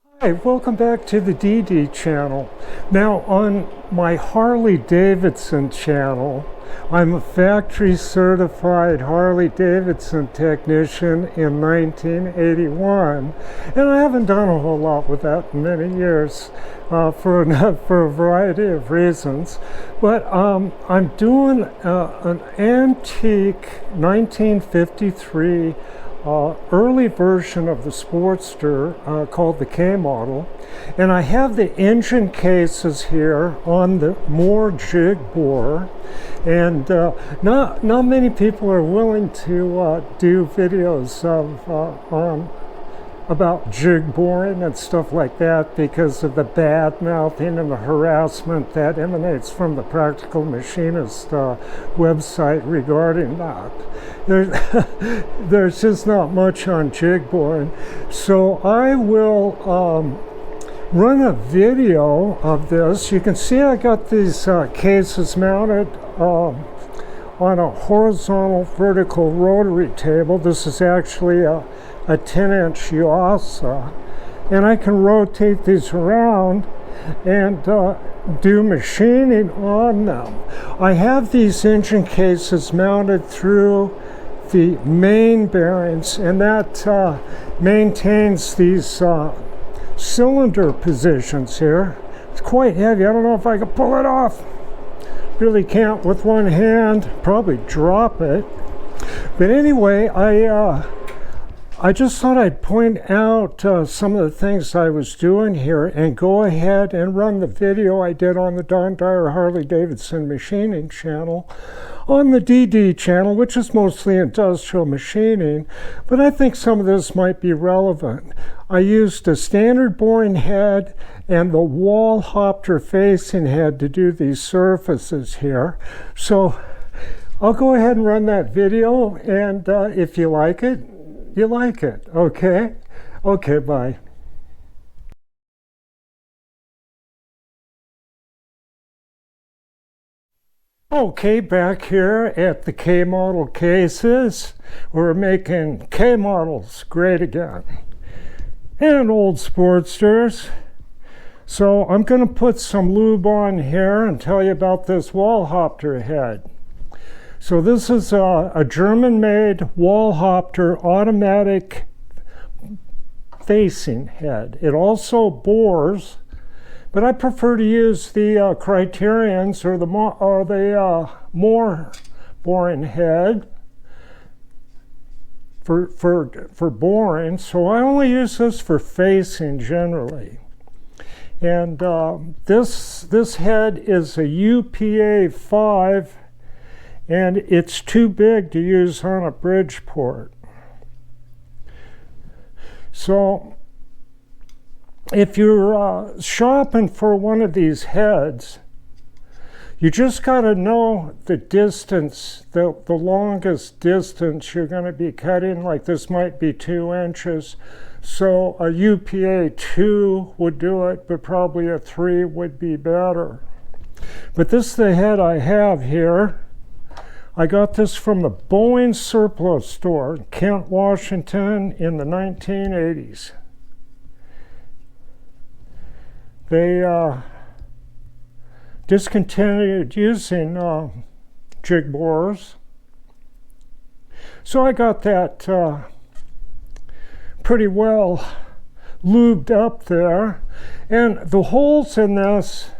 Hi, welcome back to the DD channel. Now on my Harley Davidson channel, I'm a factory certified Harley Davidson technician in 1981, and I haven't done a whole lot with that in many years for a variety of reasons. But I'm doing an antique 1953 early version of the Sportster called the K model, and I have the engine cases here on the Moore jig bore, and not many people are willing to do videos about jig boring and stuff like that because of the bad mouthing and the harassment that emanates from the Practical Machinist website regarding that. There's just not much on jig boring, so I will run a video of this. You can see I got these cases mounted on a horizontal vertical rotary table. This is actually a 10-inch Yuasa, and I can rotate these around and do machining on them. I have these engine cases mounted through the main bearings, and that maintains these cylinder positions here. It's quite heavy. I don't know if I can pull it off. Really can't with one hand. Probably drop it. But anyway, I just thought I'd point out some of the things I was doing here and go ahead and run the video I did on the Don Dyer Harley Davidson machining channel on the DD channel, which is mostly industrial machining, but I think some of this might be relevant. I used a standard boring head and the Wohlhaupter facing head to do these surfaces here. So I'll go ahead and run that video, and if you like it, you like it, okay? Okay, bye. Okay, back here at the K model cases, we're making K models great again. And old Sportsters. So I'm going to put some lube on here and tell you about this Wohlhaupter head. So this is a German-made Wohlhaupter automatic facing head. It also bores, but I prefer to use the Criterions or the Moore boring head for boring. So I only use this for facing generally. And this head is a UPA 5. And it's too big to use on a Bridgeport. So if you're shopping for one of these heads, you just got to know the distance, the longest distance you're going to be cutting. Like this might be 2 inches. So a UPA 2 would do it, but probably a 3 would be better. But this is the head I have here. I got this from the Boeing surplus store in Kent, Washington in the 1980s. They discontinued using jig borers. So I got that pretty well lubed up there. And the holes in this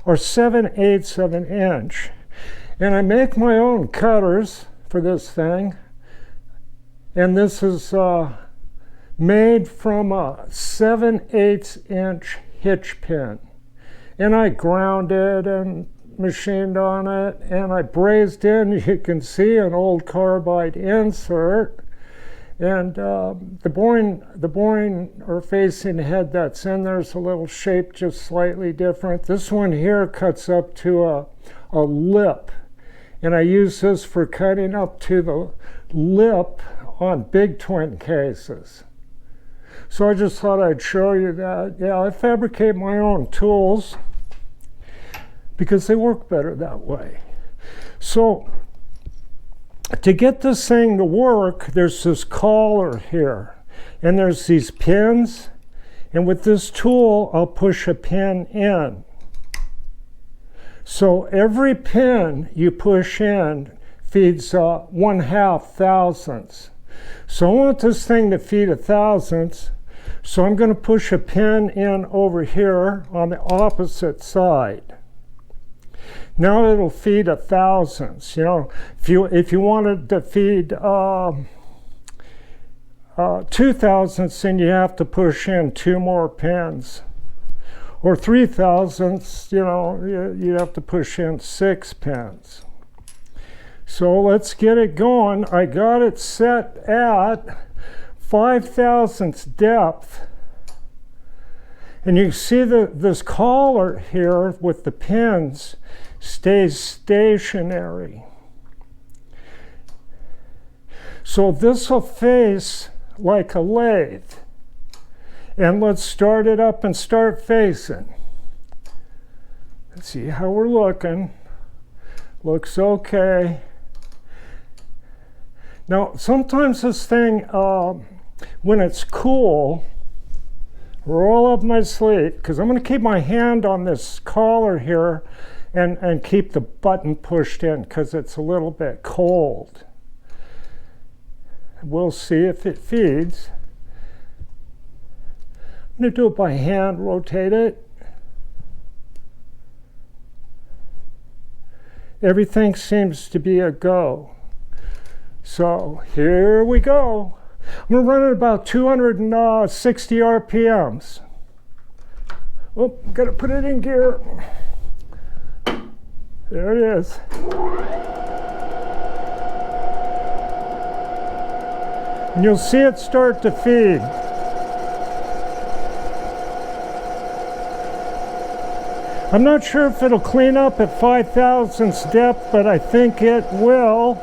are 7/8 of an inch. And I make my own cutters for this thing. And this is made from a 7/8 inch hitch pin. And I ground it and machined on it. And I brazed in, you can see, an old carbide insert. And the boring or facing head that's in there is a little shaped just slightly different. This one here cuts up to a lip. And I use this for cutting up to the lip on big twin cases. So I just thought I'd show you that. Yeah, I fabricate my own tools because they work better that way. So to get this thing to work, there's this collar here. And there's these pins. And with this tool, I'll push a pin in. So every pin you push in feeds 1/2 thousandths. So I want this thing to feed a thousandths. So I'm going to push a pin in over here on the opposite side. Now it'll feed a thousandths. You know, if you wanted to feed 2 thousandths, then you have to push in 2 more pins. Or 3 thousandths, you know, you have to push in 6 pins. So let's get it going. I got it set at 5 thousandths depth. And you see this collar here with the pins stays stationary. So this will face like a lathe. And let's start it up and start facing. Let's see how we're looking. Looks okay. Now, sometimes this thing, when it's cool, roll up my sleeve, because I'm going to keep my hand on this collar here and keep the button pushed in because it's a little bit cold. We'll see if it feeds. I'm going to do it by hand, rotate it. Everything seems to be a go. So here we go. I'm going to run at about 260 RPMs. Oh, got to put it in gear. There it is. And you'll see it start to feed. I'm not sure if it'll clean up at 5 thousandths depth, but I think it will.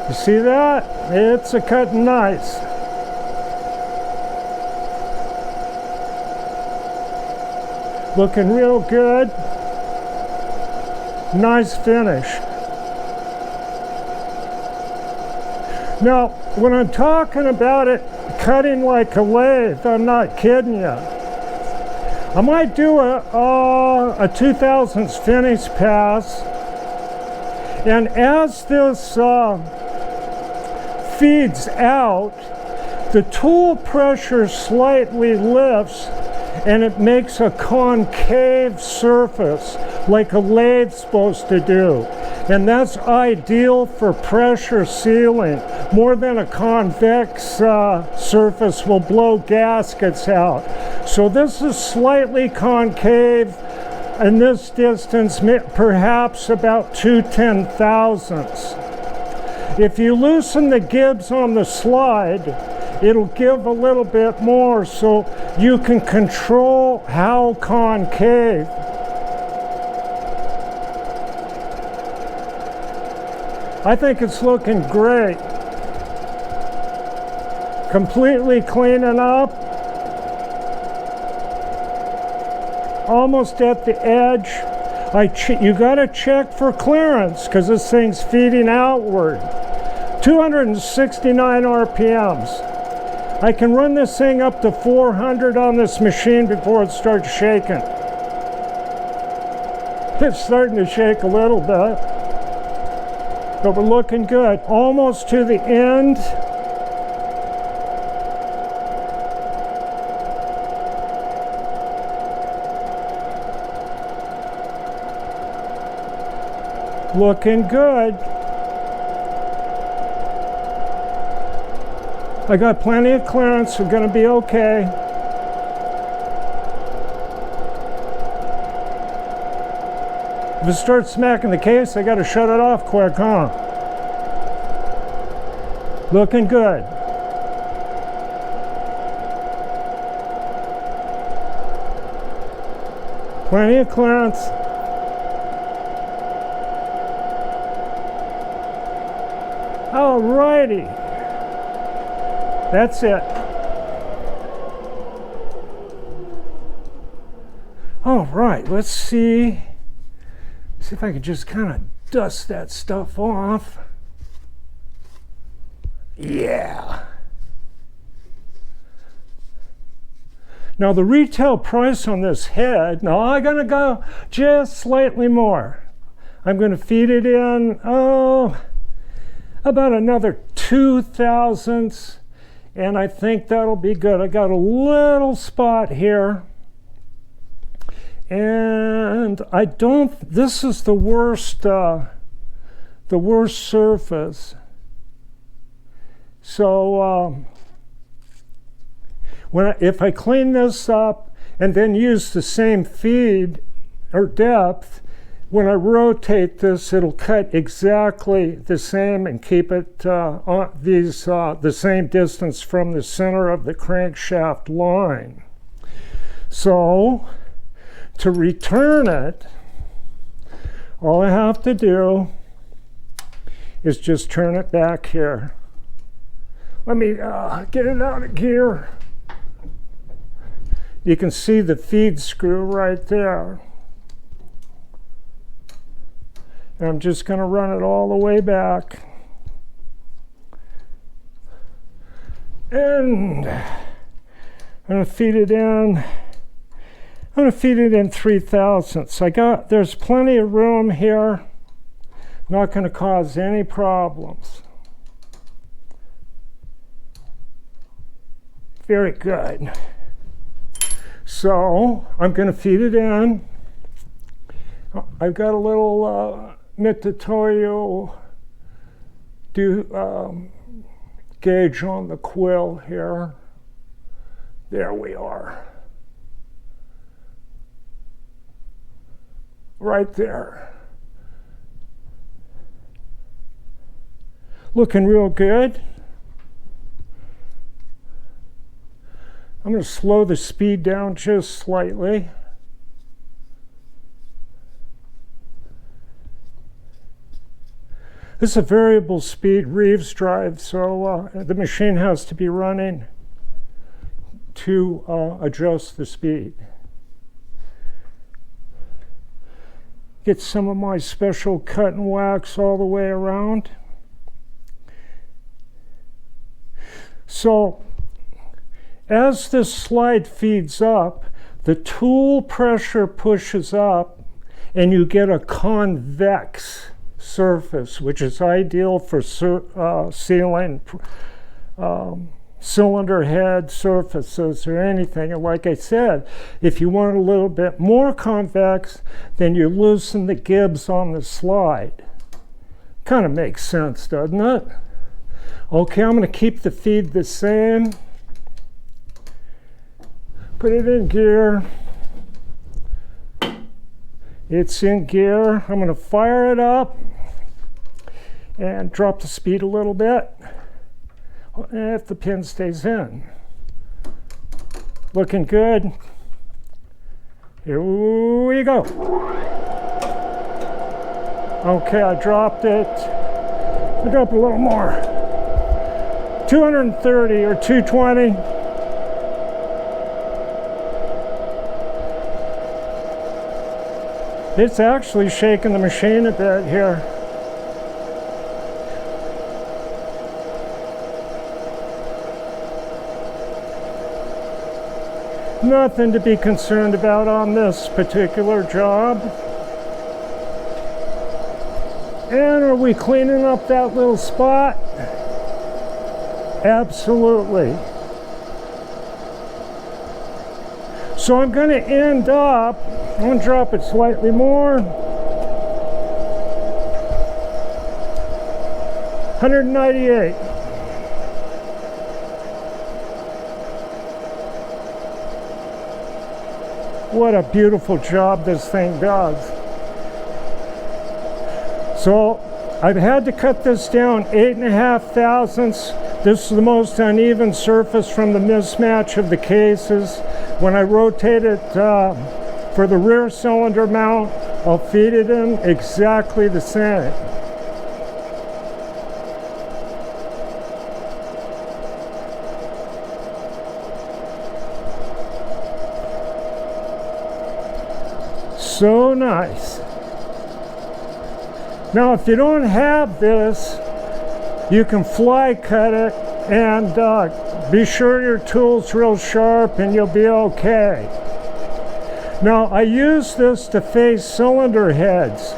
You see that? It's a cutting nice. Looking real good. Nice finish. Now, when I'm talking about it cutting like a lathe, I'm not kidding you. I might do a 2 thousandths finish pass, and as this feeds out, the tool pressure slightly lifts and it makes a concave surface like a lathe's supposed to do. And that's ideal for pressure sealing. More than a convex surface will blow gaskets out. So this is slightly concave, and this distance perhaps about 2/10,000ths. If you loosen the gibs on the slide, it'll give a little bit more so you can control how concave. I think it's looking great. Completely cleaning up. Almost at the edge. You gotta check for clearance because this thing's feeding outward. 269 RPMs. I can run this thing up to 400 on this machine before it starts shaking. It's starting to shake a little bit, but we're looking good. Almost to the end. Looking good. I got plenty of clearance, we're going to be okay. If it starts smacking the case, I got to shut it off quick, huh? Looking good. Plenty of clearance. Alrighty. That's it. All right, let's see See if I can just kind of dust that stuff off. Yeah. Now the retail price on this head, now I'm going to go just slightly more. I'm going to feed it in, about another 2 thousandths, and I think that'll be good. I got a little spot here, and I don't, this is the worst surface. So if I clean this up and then use the same feed or depth, when I rotate this, it'll cut exactly the same and keep it the same distance from the center of the crankshaft line. So to return it, all I have to do is just turn it back here. Let me get it out of gear. You can see the feed screw right there. And I'm just going to run it all the way back. And I'm going to feed it in. I'm going to feed it in 3 thousandths. There's plenty of room here. Not going to cause any problems. Very good. So I'm going to feed it in. I've got a little Mitutoyo gauge on the quill here. There we are. Right there. Looking real good. I'm going to slow the speed down just slightly. This is a variable speed Reeves drive, so the machine has to be running to adjust the speed. Get some of my special cut and wax all the way around. So as this slide feeds up, the tool pressure pushes up and you get a convex surface, which is ideal for sealing cylinder head surfaces or anything. And like I said, if you want a little bit more convex, then you loosen the gibs on the slide. Kind of makes sense, doesn't it? Okay, I'm going to keep the feed the same. Put it in gear. It's in gear. I'm going to fire it up and drop the speed a little bit if the pin stays in. Looking good. Here we go. Okay, I dropped it. I dropped a little more. 230 or 220. It's actually shaking the machine a bit here. Nothing to be concerned about on this particular job. And are we cleaning up that little spot? Absolutely. So I'm going to end up, I'm going to drop it slightly more. 198. What a beautiful job this thing does. So I've had to cut this down 8.5 thousandths. This is the most uneven surface from the mismatch of the cases. When I rotate it for the rear cylinder mount, I'll feed it in exactly the same. So nice. Now, if you don't have this, you can fly cut it and be sure your tool's real sharp and you'll be okay. Now, I use this to face cylinder heads,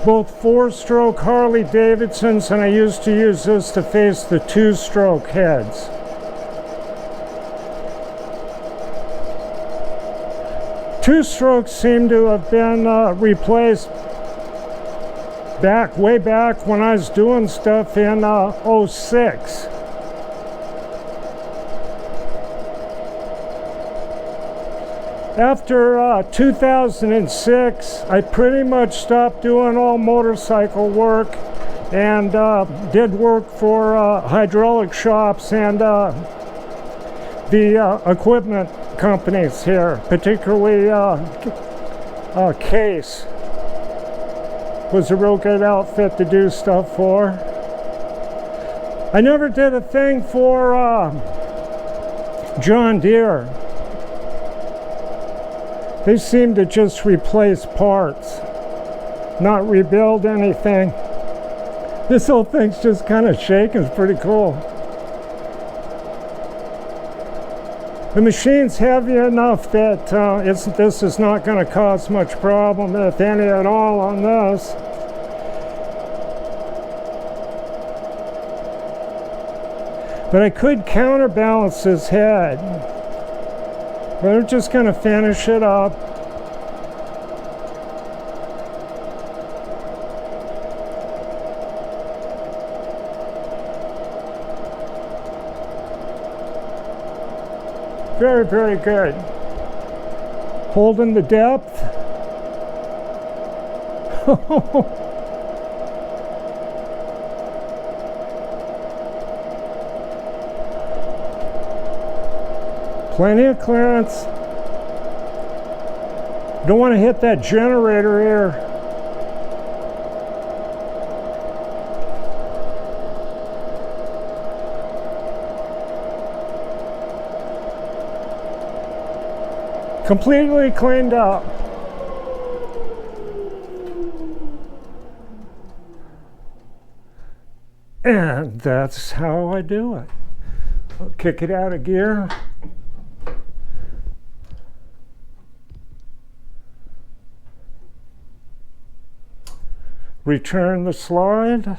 both 4-stroke Harley Davidsons, and I used to use this to face the 2-stroke heads. Two-strokes seem to have been replaced way back when I was doing stuff in '06. After 2006, I pretty much stopped doing all motorcycle work and did work for hydraulic shops and the equipment companies here, particularly Case was a real good outfit to do stuff for. I never did a thing for John Deere. They seem to just replace parts, not rebuild anything. This whole thing's just kind of shaking. It's pretty cool. The machine's heavy enough that this is not going to cause much problem, if any at all, on this. But I could counterbalance this head. But I'm just going to finish it up. Very, very good. Holding the depth. Plenty of clearance. Don't want to hit that generator here. Completely cleaned up. And that's how I do it. I'll kick it out of gear. Return the slide.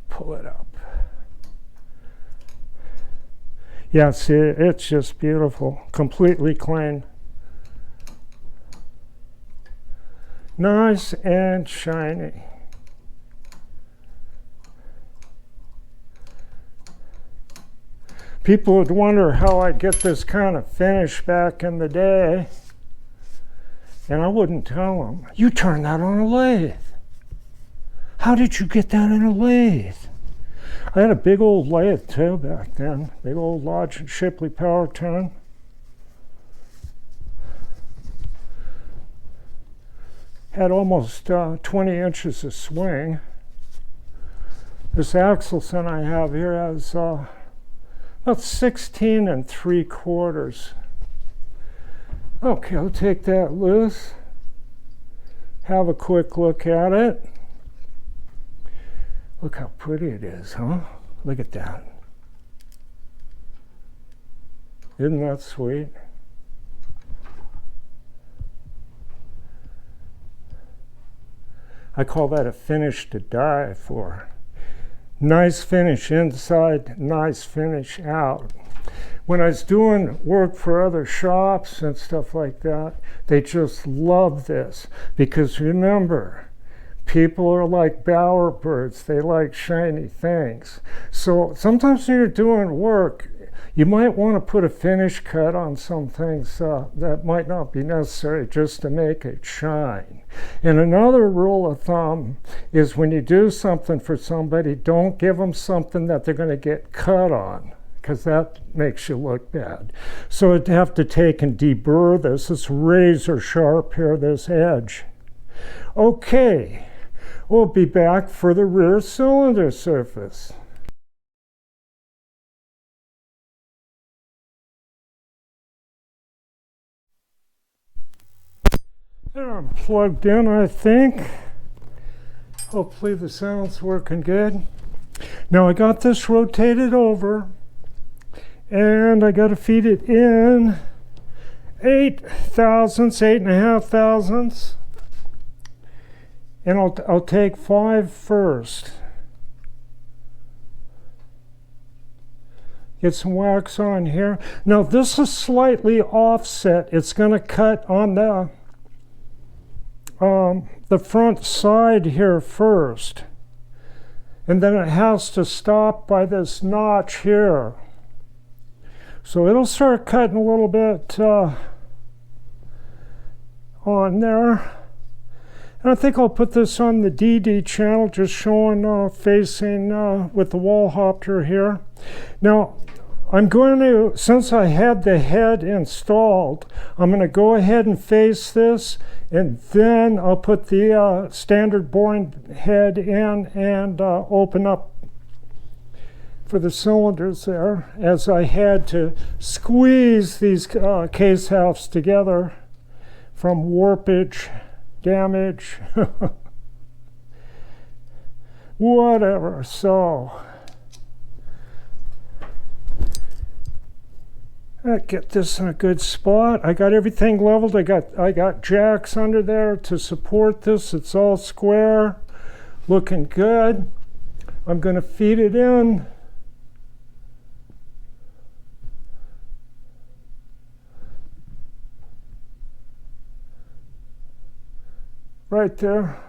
Pull it up. Yeah, see, it's just beautiful. Completely clean. Nice and shiny. People would wonder how I get this kind of finish back in the day. And I wouldn't tell them. You turned that on a lathe. How did you get that in a lathe? I had a big old lathe too back then. Big old Lodge and Shipley power turn. Had almost 20 inches of swing. This Axelson I have here has about 16 3/4. Okay, I'll take that loose. Have a quick look at it. Look how pretty it is, huh? Look at that. Isn't that sweet? I call that a finish to die for. Nice finish inside, nice finish out. When I was doing work for other shops and stuff like that, they just love this. Because remember, people are like bowerbirds. They like shiny things. So sometimes when you're doing work, you might want to put a finish cut on some things that might not be necessary just to make it shine. And another rule of thumb is when you do something for somebody, don't give them something that they're going to get cut on, because that makes you look bad. So I'd have to take and deburr this. It's razor sharp here, this edge. Okay, we'll be back for the rear cylinder surface. I'm plugged in, I think. Hopefully the sound's working good. Now I got this rotated over, and I got to feed it in 8.5 thousandths. And I'll take 5 first. Get some wax on here. Now this is slightly offset. It's going to cut on the front side here first. And then it has to stop by this notch here. So it'll start cutting a little bit on there. And I think I'll put this on the DD channel, just showing facing with the Wohlhaupter here. Now, I'm going to, since I had the head installed, I'm going to go ahead and face this, and then I'll put the standard boring head in and open up for the cylinders there, as I had to squeeze these case halves together from warpage, damage, whatever. So I get this in a good spot. I got everything leveled. I got jacks under there to support this. It's all square, looking good. I'm going to feed it in. Right there,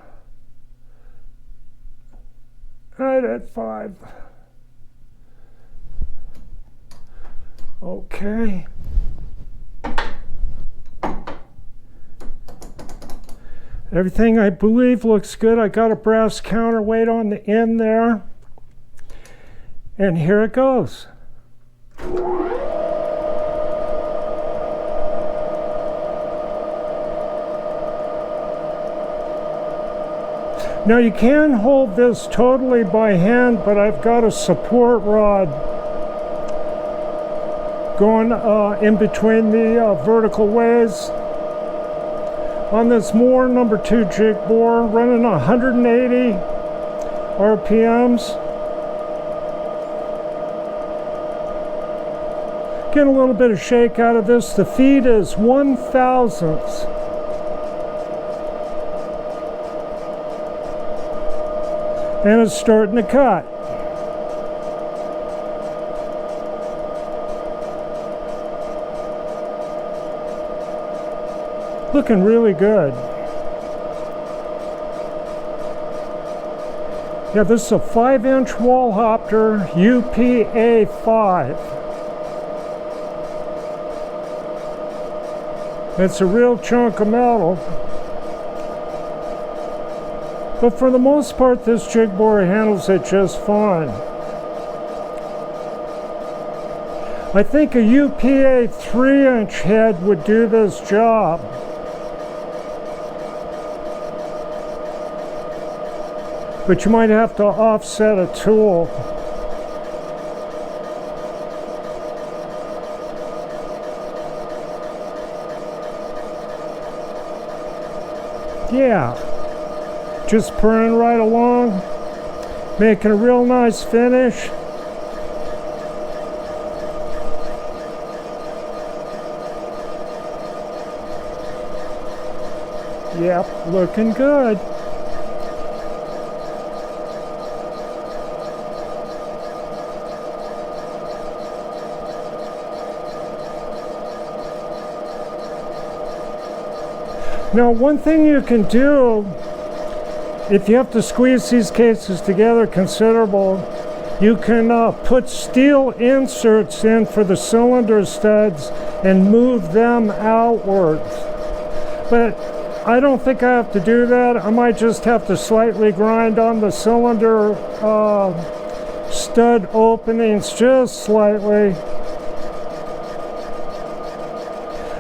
right at 5. Okay. Everything, I believe, looks good. I got a brass counterweight on the end there. And here it goes. Now you can hold this totally by hand, but I've got a support rod going in between the vertical ways on this Moore number 2 jig bore, running 180 RPMs. Getting a little bit of shake out of this. The feed is 1/1000th. And it's starting to cut. Looking really good. Yeah, this is a 5-inch Wohlhaupter UPA5. It's a real chunk of metal. But for the most part, this jig bore handles it just fine. I think a UPA 3-inch head would do this job. But you might have to offset a tool. Yeah. Just purring right along, making a real nice finish. Yep, looking good. Now, one thing you can do, if you have to squeeze these cases together considerable, you can put steel inserts in for the cylinder studs and move them outwards. But I don't think I have to do that. I might just have to slightly grind on the cylinder stud openings just slightly.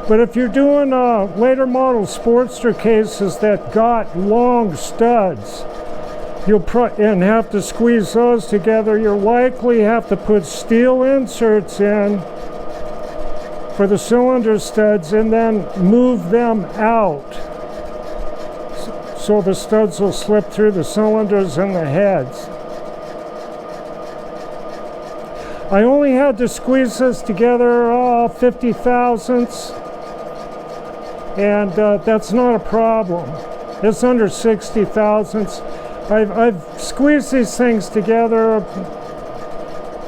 But if you're doing later model Sportster cases that got long studs, you'll and have to squeeze those together, you'll likely have to put steel inserts in for the cylinder studs and then move them out. so the studs will slip through the cylinders and the heads. I only had to squeeze this together 50 thousandths, and that's not a problem. It's under 60 thousandths. I've squeezed these things together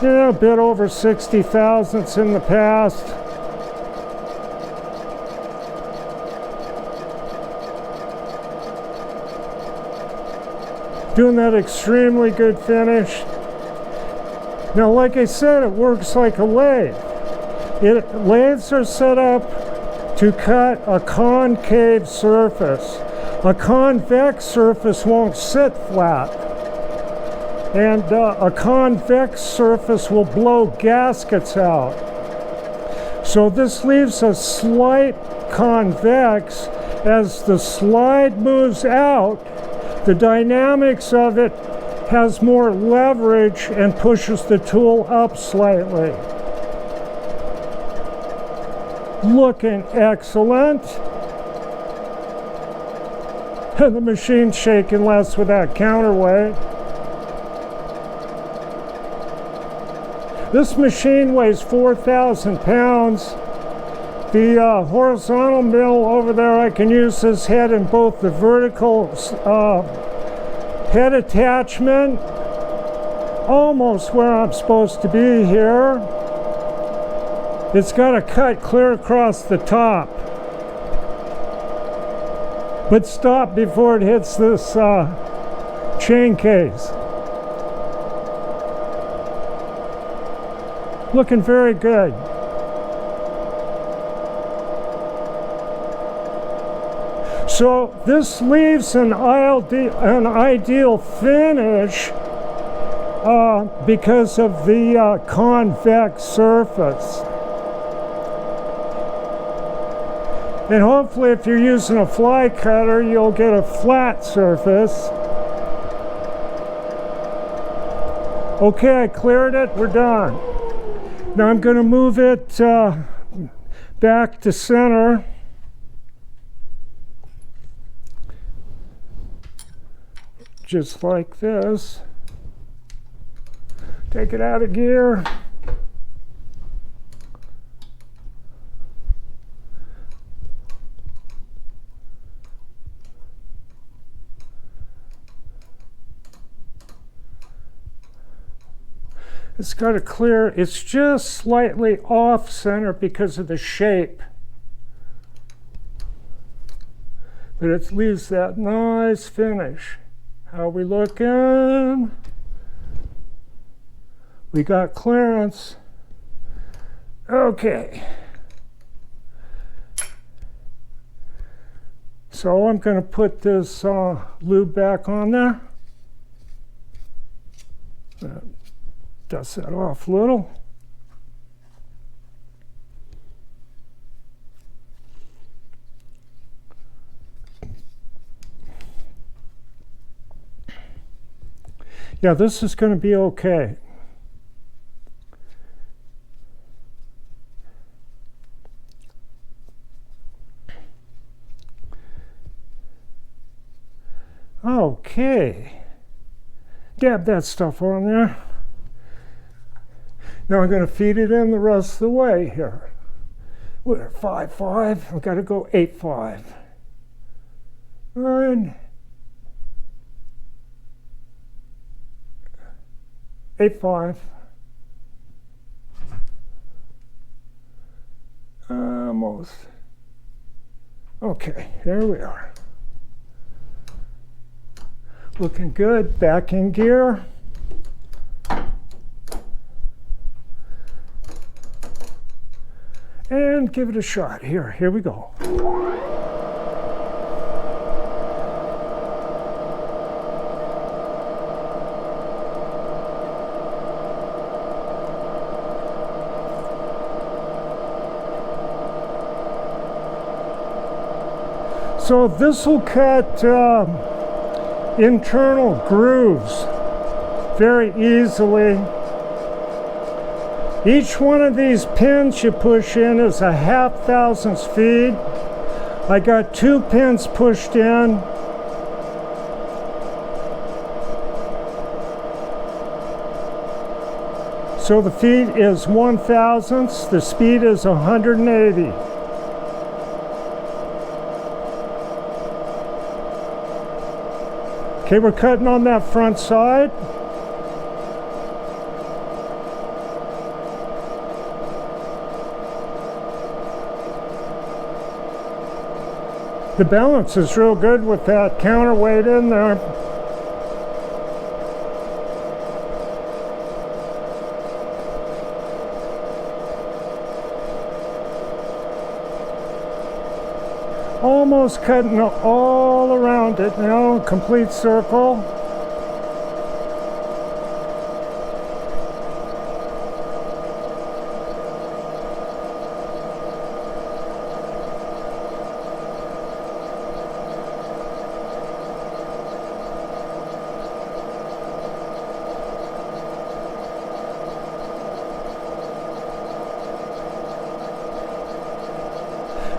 a bit over 60 thousandths in the past. Doing that extremely good finish. Now, like I said, it works like a lathe. Lathes are set up to cut a concave surface. A convex surface won't sit flat. And a convex surface will blow gaskets out. So this leaves a slight convex. As the slide moves out, the dynamics of it has more leverage and pushes the tool up slightly. Looking excellent. And the machine's shaking less with that counterweight. This machine weighs 4,000 pounds. The horizontal mill over there, I can use this head in both the vertical head attachment, almost where I'm supposed to be here. It's got a cut clear across the top. But stop before it hits this chain case. Looking very good. So this leaves an ideal finish because of the convex surface. And hopefully if you're using a fly cutter, you'll get a flat surface. Okay, I cleared it, we're done. Now I'm going to move it back to center. Just like this. Take it out of gear. It's got a clear, it's just slightly off center because of the shape. But it leaves that nice finish. How are we looking? We got clearance. Okay. So I'm going to put this lube back on there. Dust that off a little. Yeah, this is going to be okay. Okay. Dab that stuff on there. Now I'm going to feed it in the rest of the way here. We're at 5.5. I've got to go 8.5. And 8.5. Almost. Okay, there we are. Looking good. Back in gear. And give it a shot. Here we go. So this will cut internal grooves very easily. Each one of these pins you push in is a 0.5 thousandths feed. I got 2 pins pushed in. So the feet is 1/1000, the speed is 180. Okay, we're cutting on that front side. The balance is real good with that counterweight in there. Almost cutting all around it now, complete circle.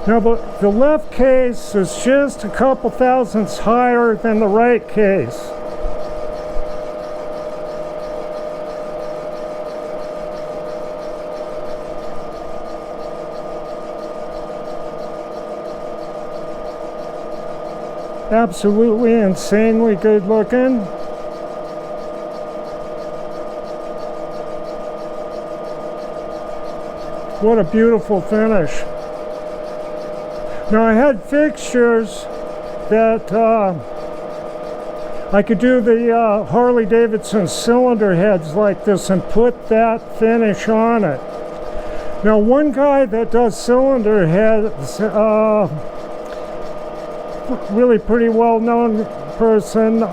Now the left case is just a couple thousandths higher than the right case. Absolutely insanely good looking. What a beautiful finish. Now I had fixtures that I could do the Harley Davidson cylinder heads like this and put that finish on it. Now one guy that does cylinder heads, really pretty well known person,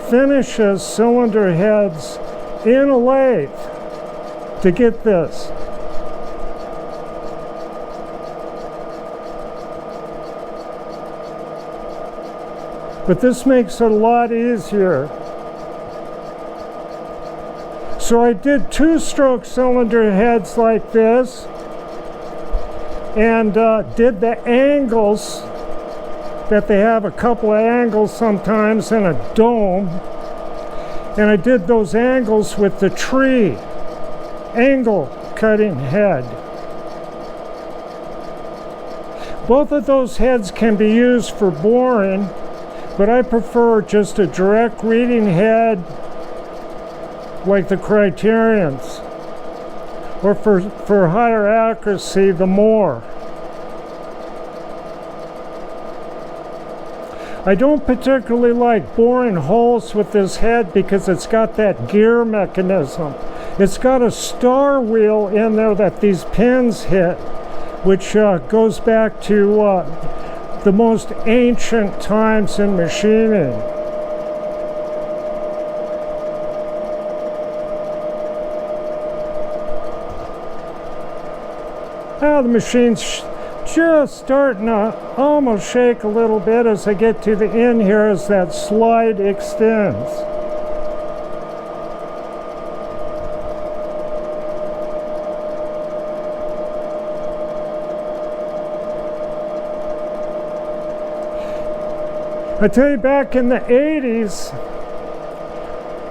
finishes cylinder heads in a lathe to get this. But this makes it a lot easier. So I did two-stroke cylinder heads like this and did the angles that they have, a couple of angles sometimes in a dome. And I did those angles with the tree angle cutting head. Both of those heads can be used for boring, but I prefer just a direct reading head like the Criterions, or for higher accuracy, the more. I don't particularly like boring holes with this head because it's got that gear mechanism. It's got a star wheel in there that these pins hit, which goes back to the most ancient times in machining. Now the machine's just starting to almost shake a little bit as I get to the end here as that slide extends. I tell you, back in the 80s,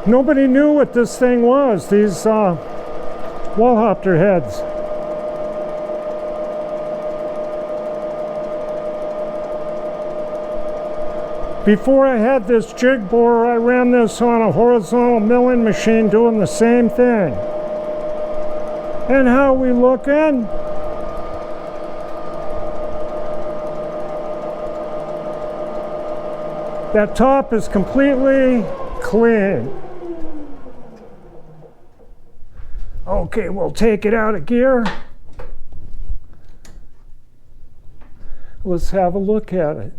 nobody knew what this thing was, these Wohlhaupter heads. Before I had this jig borer, I ran this on a horizontal milling machine doing the same thing. And how we looking? That top is completely clean. Okay, we'll take it out of gear. Let's have a look at it.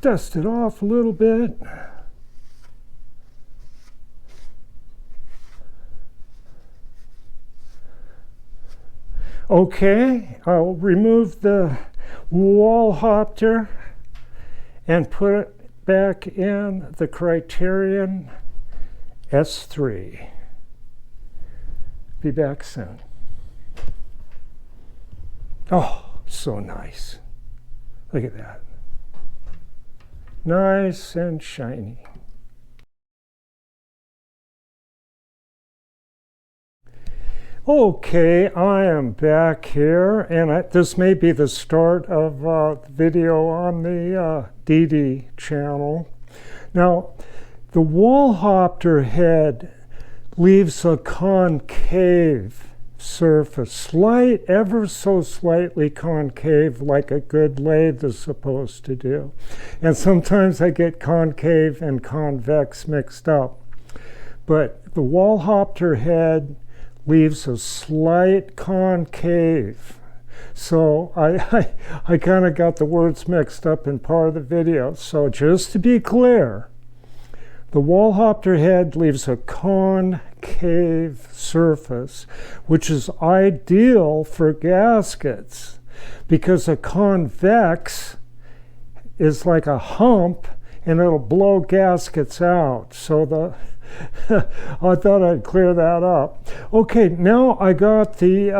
Dust it off a little bit. Okay, I'll remove the Wohlhaupter and put it back in the Criterion S3. Be back soon. Oh. So nice. Look at that. Nice and shiny. Okay, I am back here, and this may be the start of the video on the DD channel. Now, the Wohlhaupter head leaves a concave surface, ever so slightly concave, like a good lathe is supposed to do. And sometimes I get concave and convex mixed up. But the Wohlhaupter head leaves a slight concave. So I kind of got the words mixed up in part of the video. So just to be clear, the Wohlhaupter head leaves a concave surface, which is ideal for gaskets, because a convex is like a hump and it'll blow gaskets out. So I thought I'd clear that up. Okay, now I got this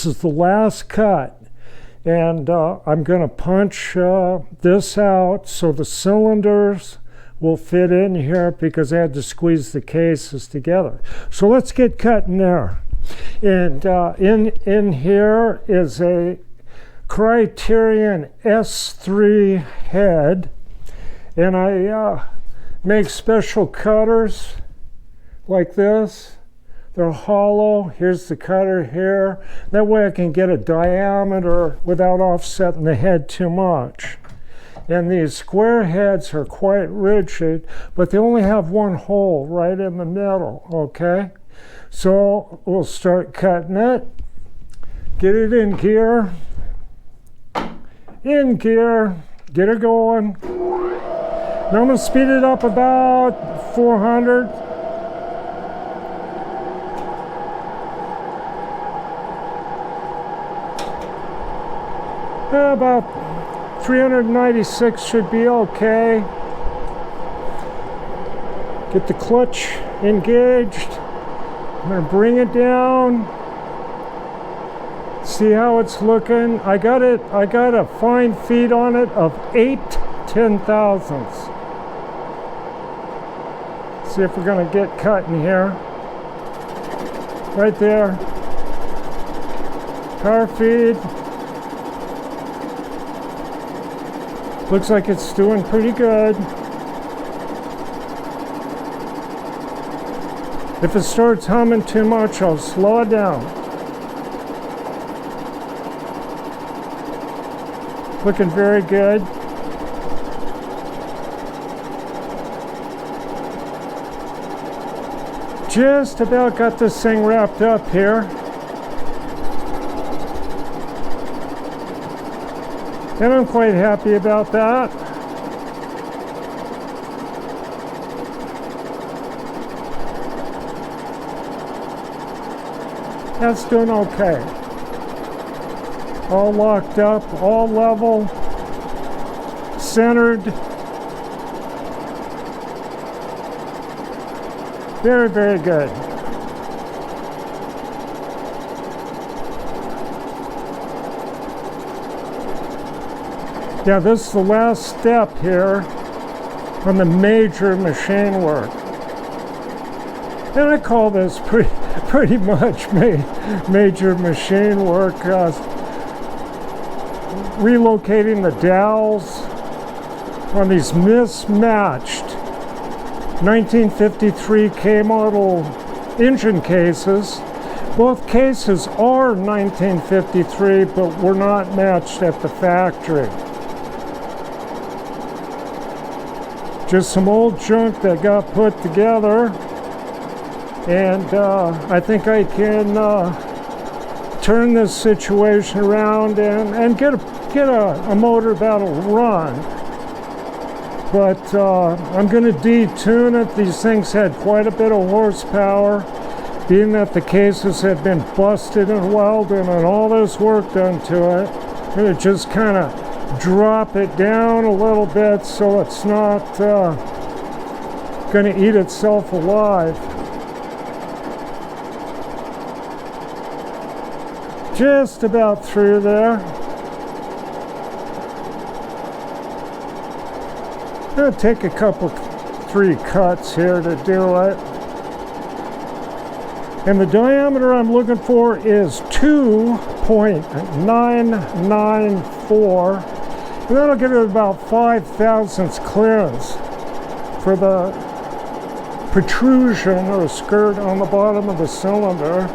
is the last cut, and I'm going to punch this out so the cylinders will fit in here, because I had to squeeze the cases together. So let's get cutting there. And in here is a Criterion S3 head, and I make special cutters like this. They're hollow. Here's the cutter here. That way I can get a diameter without offsetting the head too much. And these square heads are quite rigid, but they only have one hole right in the middle, okay? So we'll start cutting it. Get it in gear. In gear. Get it going. Now I'm going to speed it up about 400. About 396 should be okay. Get the clutch engaged. I'm going to bring it down. See how it's looking. I got a fine feed on it of 8/10,000. See if we're going to get cut in here. Right there. Power feed. Looks like it's doing pretty good. If it starts humming too much, I'll slow it down. Looking very good. Just about got this thing wrapped up here. And I'm quite happy about that. That's doing okay. All locked up, all level, centered. Very, very good. Yeah, this is the last step here on the major machine work. And I call this pretty much major machine work. Relocating the dowels on these mismatched 1953 K model engine cases. Both cases are 1953, but were not matched at the factory. Just some old junk that got put together, and I think I can turn this situation around and get a motor that'll run. But I'm going to detune it. These things had quite a bit of horsepower, being that the cases had been busted and welded and all this work done to it. I'm going to just kind of drop it down a little bit so it's not going to eat itself alive. just about through there. It'll take a couple, 3 cuts here to do it. And the diameter I'm looking for is 2.994. And that'll give it about 5 thousandths clearance for the protrusion or skirt on the bottom of the cylinder.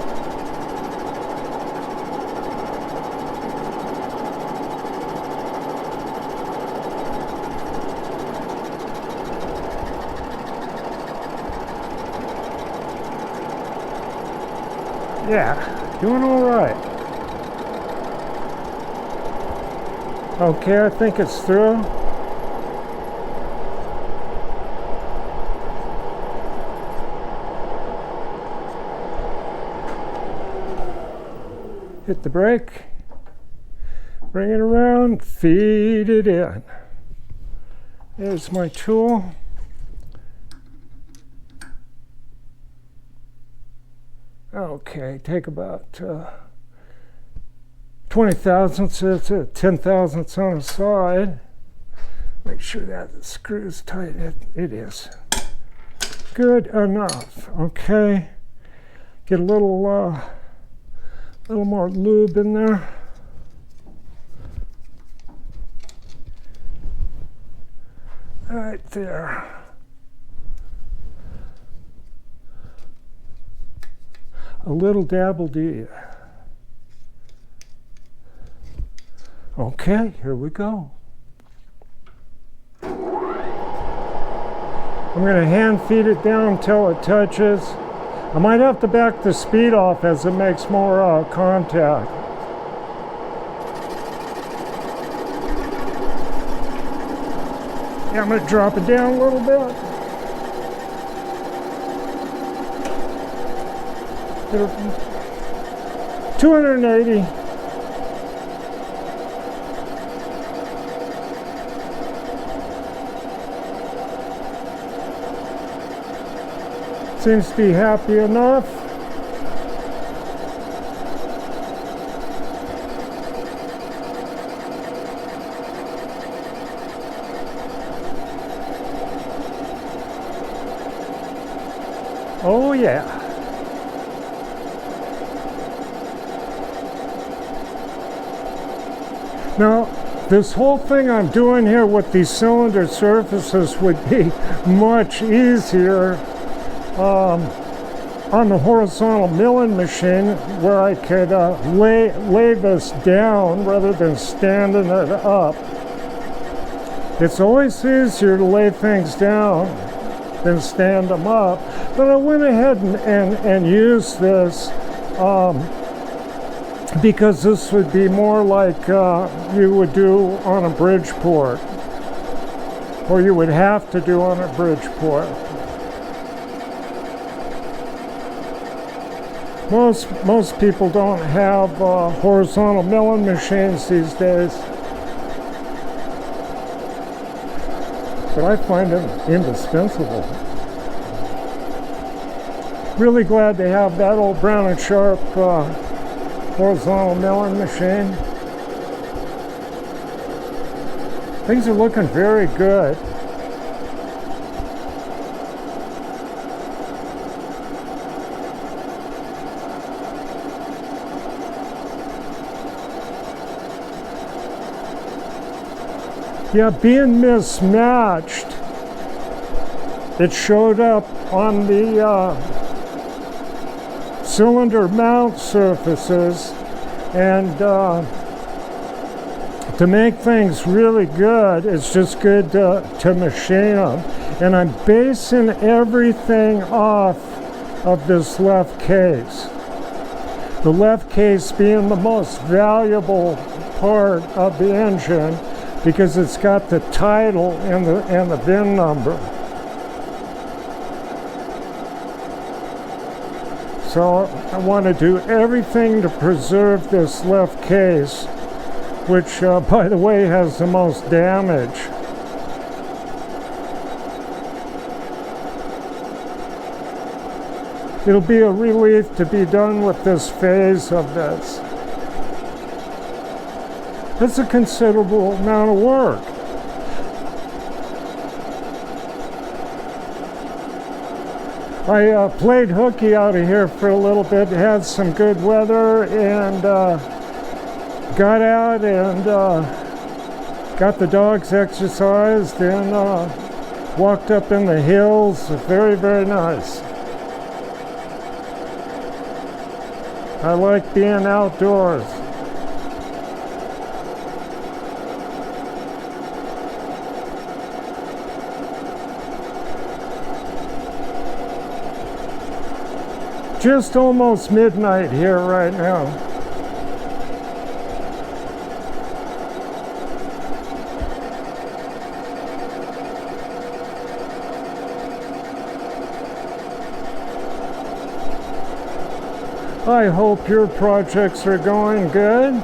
Yeah, doing all right. Okay, I think it's through. Hit the brake, bring it around, feed it in. There's my tool. Okay, take about 20 thousandths, it's 10 thousandths on the side. Make sure that screw's tight. It is. Good enough. Okay, get a little more lube in there. Right there. A little dabble D. Okay, here we go. I'm going to hand feed it down until it touches. I might have to back the speed off as it makes more contact. Yeah, I'm going to drop it down a little bit. 280. Seems to be happy enough. Oh yeah. Now, this whole thing I'm doing here with these cylinder surfaces would be much easier on the horizontal milling machine, where I could lay this down rather than standing it up. It's always easier to lay things down than stand them up, but I went ahead and used this because this would be more like you would do on a Bridgeport, or you would have to do on a Bridgeport. Most people don't have horizontal milling machines these days, but I find them indispensable. Really glad to have that old Brown & Sharp horizontal milling machine. Things are looking very good. Yeah, being mismatched, it showed up on the cylinder mount surfaces, and to make things really good, it's just good to machine them. And I'm basing everything off of this left case. The left case being the most valuable part of the engine, because it's got the title and the VIN number. So I want to do everything to preserve this left case, which, by the way, has the most damage. It'll be a relief to be done with this phase of this. That's a considerable amount of work. I played hooky out of here for a little bit, had some good weather, and got out and got the dogs exercised and walked up in the hills. Very, very nice. I like being outdoors. Just almost midnight here right now. I hope your projects are going good.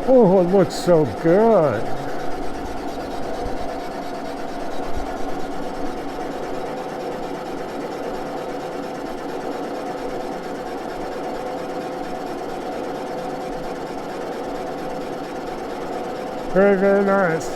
Oh, it looks so good. Very, very nice.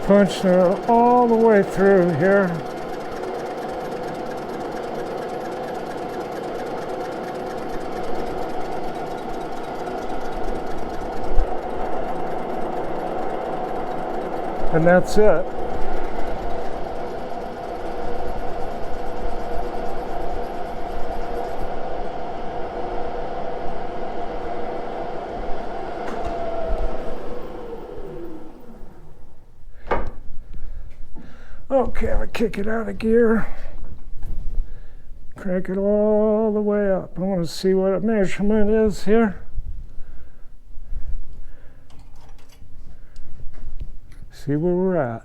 Punching it all the way through here. And that's it. Okay, I'll kick it out of gear. Crank it all the way up. I want to see what a measurement is here. See where we're at.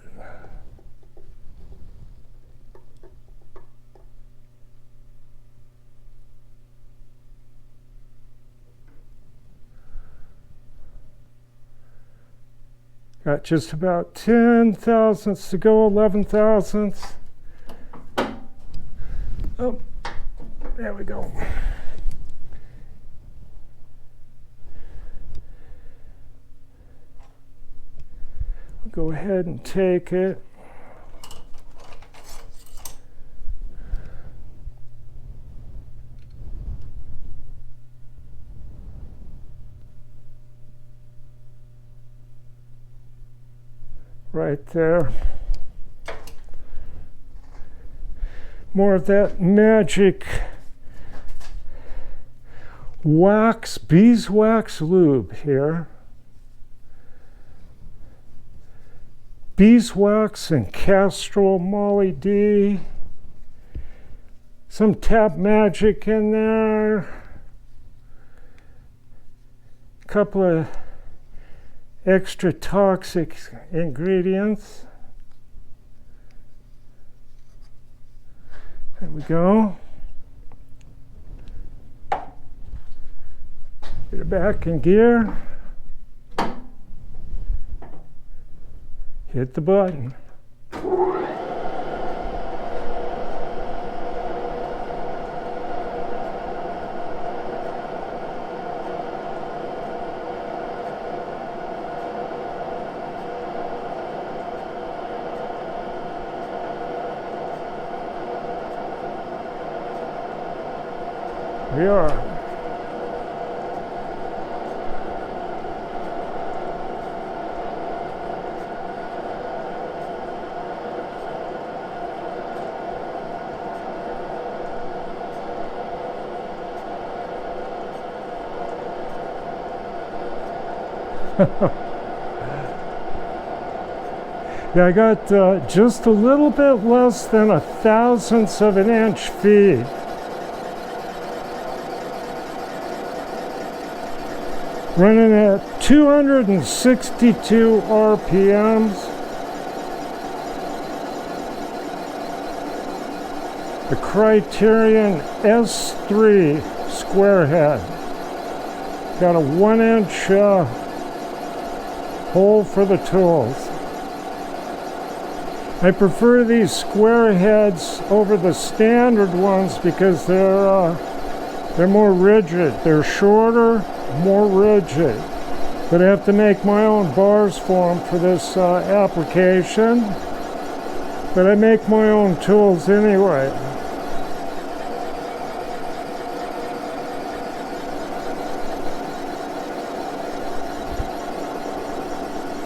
Got just about 10 thousandths to go, 11 thousandths. Oh, there we go. We'll go ahead and take it. Right there. More of that magic wax, beeswax lube here. Beeswax and Castrol Molly D. Some tap magic in there. A couple of extra toxic ingredients. There we go. Get it back in gear. Hit the button. We are. Yeah, I got just a little bit less than 1/1000th of an inch feed. running at 262 RPMs. The Criterion S3 square head. Got a 1-inch hole for the tools. I prefer these square heads over the standard ones because they're more rigid. They're shorter, more rigid. But I have to make my own bars for them for this application. But I make my own tools anyway.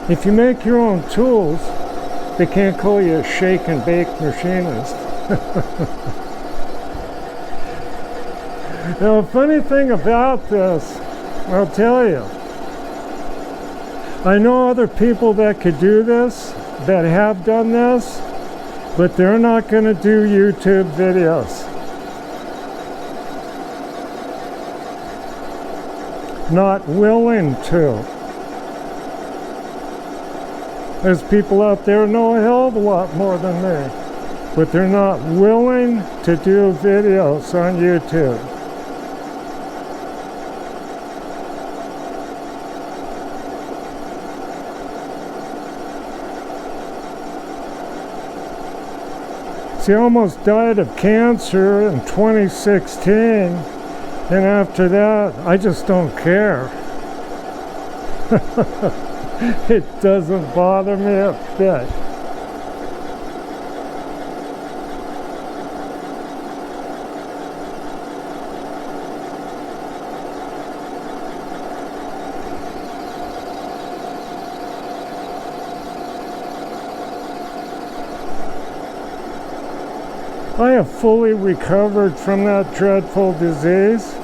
If you make your own tools, they can't call you a shake and bake machinist. Now, a funny thing about this, I'll tell you. I know other people that could do this, that have done this, but they're not going to do YouTube videos. Not willing to. There's people out there know a hell of a lot more than me, but they're not willing to do videos on YouTube. See, I almost died of cancer in 2016, and after that, I just don't care. It doesn't bother me a bit. I have fully recovered from that dreadful disease.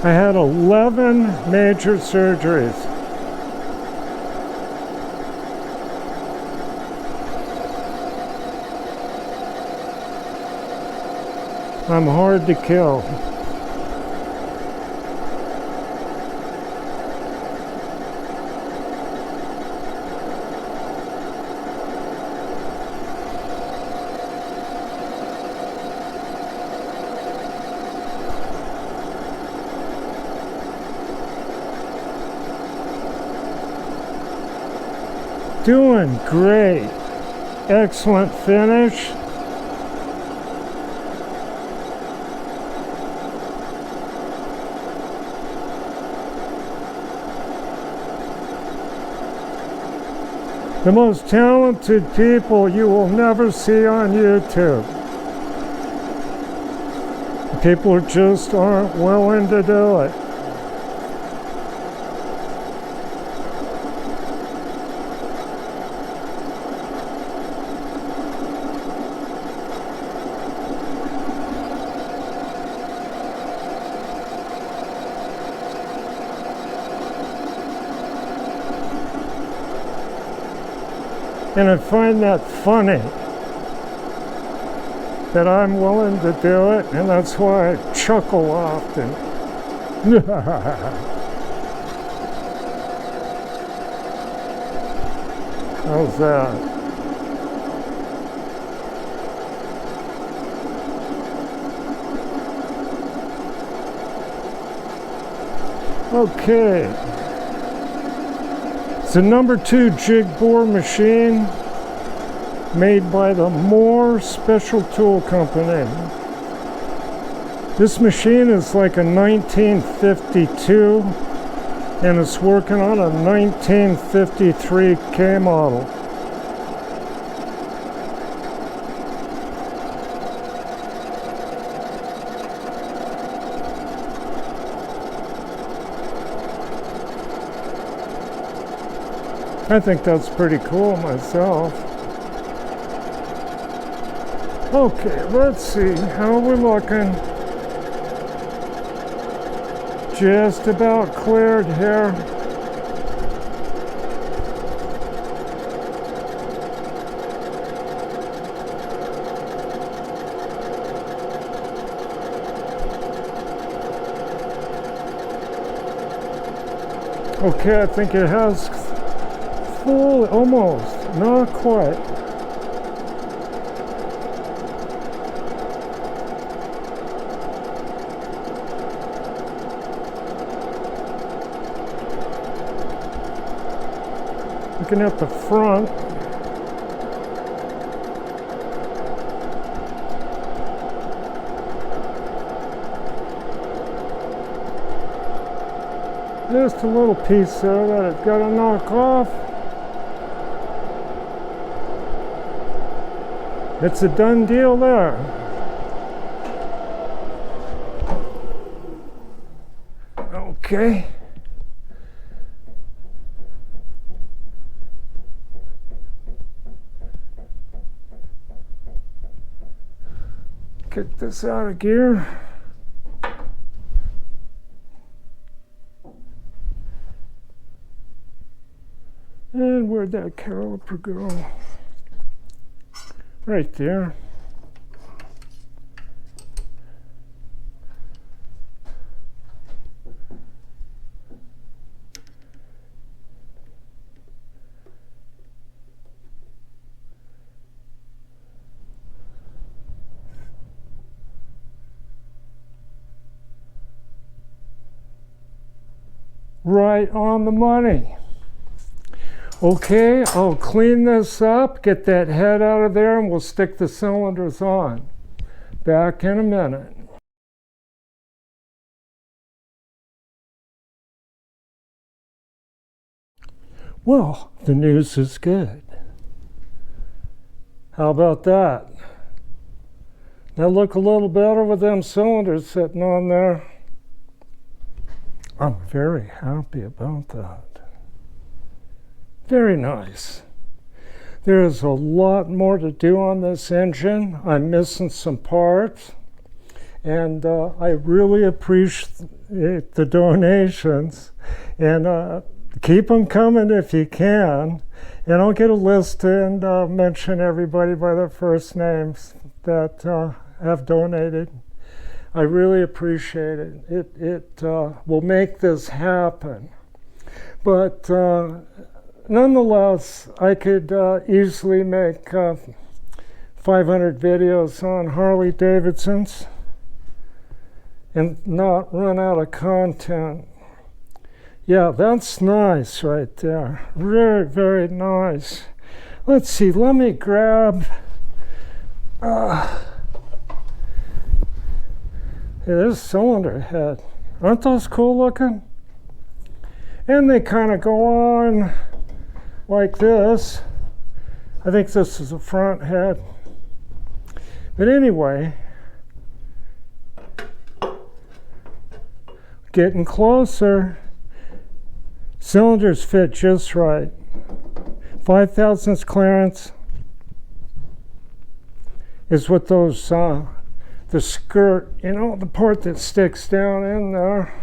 I had 11 major surgeries. I'm hard to kill. Doing great. Excellent finish. The most talented people you will never see on YouTube. People just aren't willing to do it. And I find that funny, that I'm willing to do it, and that's why I chuckle often. How's that? Okay. It's a #2 jig bore machine made by the Moore Special Tool Company. This machine is like a 1952 and it's working on a 1953 K model. I think that's pretty cool myself. Okay, let's see, how are we looking? Just about cleared here. Okay, I think it has full, almost, not quite. Looking at the front, just a little piece there that I've got to knock off. It's a done deal there. Okay. Kick this out of gear. And where'd that caliper go? Right there. Right on the money. Okay, I'll clean this up, get that head out of there, and we'll stick the cylinders on. Back in a minute. Well, the news is good. How about that? That look a little better with them cylinders sitting on there. I'm very happy about that. Very nice. There's a lot more to do on this engine. I'm missing some parts, and I really appreciate the donations, and keep them coming if you can. And I'll get a list and mention everybody by their first names that have donated. I really appreciate it. It will make this happen. But nonetheless, I could easily make 500 videos on Harley Davidsons and not run out of content. Yeah, that's nice right there. Very, very nice. Let's see, let me grab this cylinder head. Aren't those cool looking? And they kind of go on like this. I think this is a front head. But anyway, getting closer. Cylinders fit just right. 5 thousandths clearance is what those, the skirt, you know, the part that sticks down in there.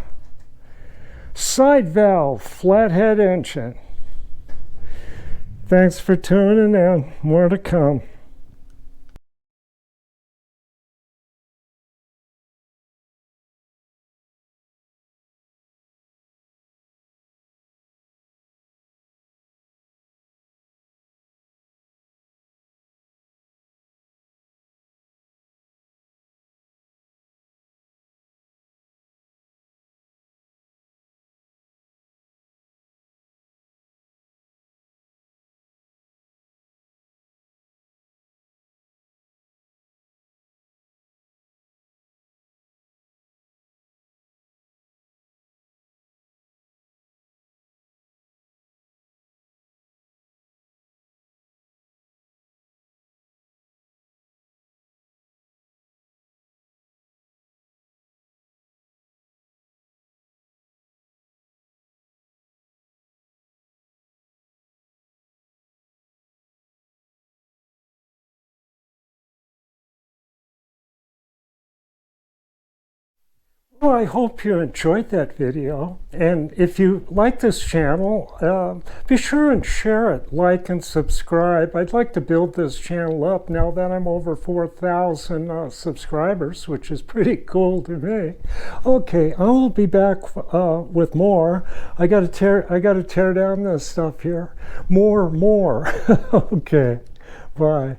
Side valve, flathead engine. Thanks for tuning in. More to come. Well, I hope you enjoyed that video. And if you like this channel, be sure and share it, like and subscribe. I'd like to build this channel up now that I'm over 4,000 subscribers, which is pretty cool to me. Okay, I'll be back with more. I gotta tear down this stuff here. More. Okay, bye.